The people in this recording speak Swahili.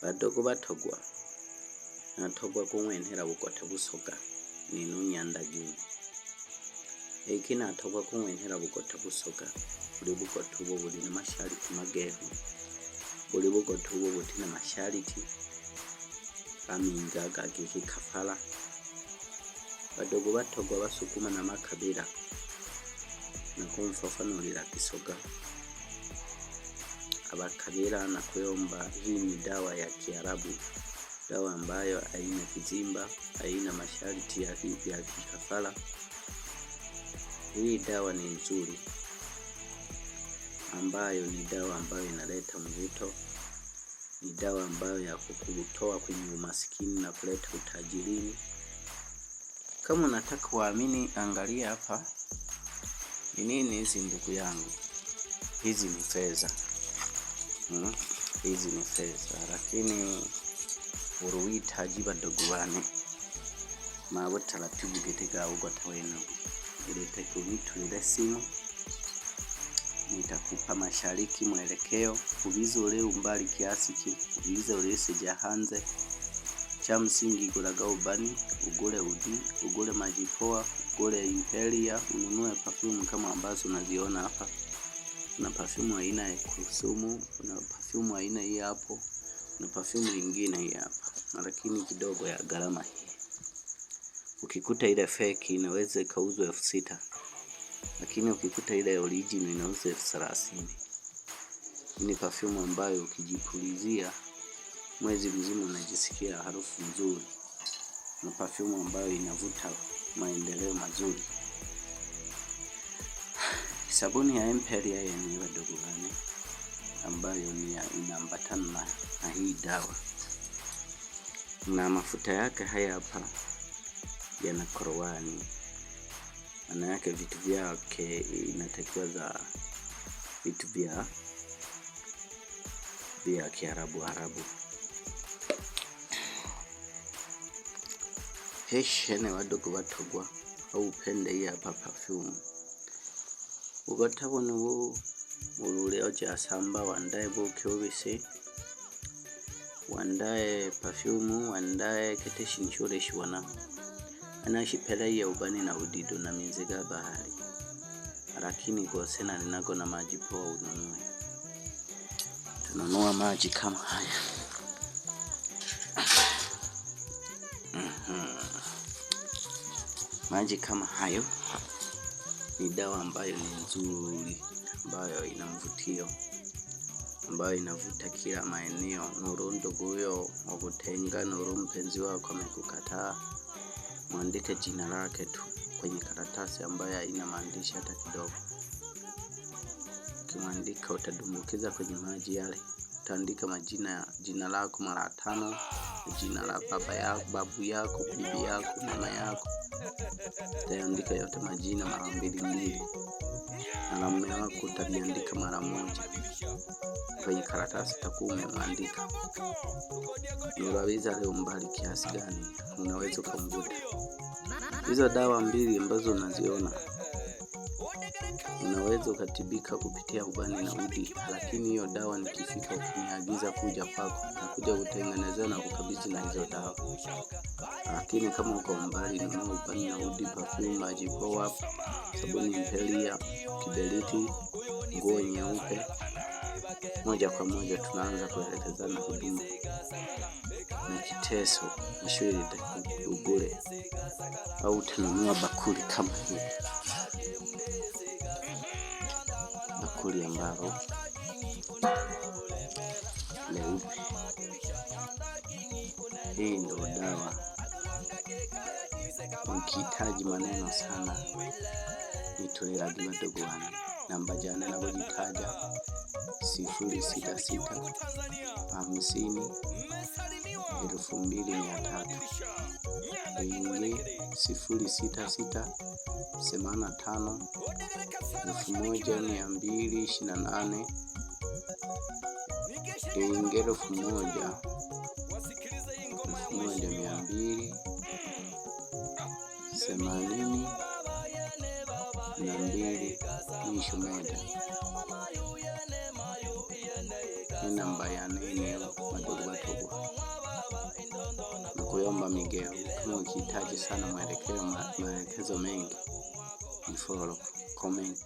Badogo batogwa natogwa kumwenhera bugota busoga ninu nyandagini eki natogwa kumwenhera bugota busoga buli bugota ubo buli na mashariti magehu buli bugota ubo buti na mashariti aminga gagiki kafala. Badogo batogwa basukuma na makabila na kumfafanulira kisoga abakabila na kuyomba hii ni dawa ya Kiarabu, dawa ambayo haina kizimba, haina masharti ya kikafala. Hii dawa ni nzuri, ambayo ni dawa ambayo inaleta mvuto, ni dawa ambayo ya kukutoa kwenye umasikini na kuleta utajirini. Kama unataka kuamini, angalia hapa. Nini hizi ndugu yangu? Hizi ni fedha. Hizi ni fedha, lakini uruhitaji badogo bane mabo taratibu gitega ugota wenu ilete kubitulira simu, nitakupa mashariki mwelekeo, ubizole umbali kiasi ki, ubizole seja hanze. Cha msingi gulaga ubani, ugule udi, ugule majipoa, ugule Imperia, ununue perfume kama ambazo unaziona hapa. Kuna perfume aina ya Kusumu, kuna perfume aina hii hapo, na perfume nyingine hii hapa, lakini kidogo ya gharama hii. Ukikuta ile fake inaweza ikauzwa 6,000, lakini ukikuta ile original inauzwa 30,000. Hii ni perfume ambayo ukijipulizia mwezi mzima unajisikia harufu nzuri, na perfume ambayo inavuta maendeleo mazuri. Sabuni ya Imperia yenye badogo bane ambayo ni inaambatana na hii dawa, na mafuta yake haya hapa yana korowani. Maana yake vitu vyake inatakiwa za vitu vya Kiarabu. Heshene badogo batogwa au upende hii hapa perfume. Ugotabona ubu uruleo jasamba wandaye bukyobise, wandaye perfume, wandaye keteshi nchore shwana. Anashipela ya ubani na udido na minziga bahari, lakini kwa sena ninago na maji poa ununue. Tununua maji kama haya. Maji kama hayo ni dawa ambayo ni nzuri, ambayo ina mvutio, ambayo inavuta kila maeneo. Nurundo guyo wakutenga, nuru mpenzi wako amekukataa, muandike jina lake tu kwenye karatasi ambayo haina maandishi hata kidogo. Ukimwandika utadumbukiza kwenye maji yale. Utaandika jina lako mara 5, jina la baba yako, babu yako, bibi yako, mama yako. Utaandika yote majina mara 2. Na mume wako utaandika mara 1. Kwenye karatasi utakuwa umeandika. Unaweza leo mbali kiasi gani unaweza kumvuta. Hizo dawa 2 ambazo unaziona unaweza ukatibika kupitia ubani na udi, lakini hiyo dawa nikifika ukiniagiza kuja kwako na kuja kutengenezea na kukabidhi na hizo dawa. Lakini kama uko mbali na ubani na udi, perfume, maji poa, sabuni Imperia, kiberiti, nguo nyeupe, moja kwa moja tunaanza kuelekezana huduma. Na kiteso nishwili ugule au tununua bakuli kama hii, bakuli ambalo leupe. Hii ndo dawa. Ukihitaji maneno sana nitolera badogo wane, namba jana na kujitaja 066 50 2300. Ingi 066 85 1228. Ingi 1282 mwisho moja. namba ya nini madogo madogo na kuyomba migeo. Kama ukihitaji sana maelekezo mengi, ni follow, comment.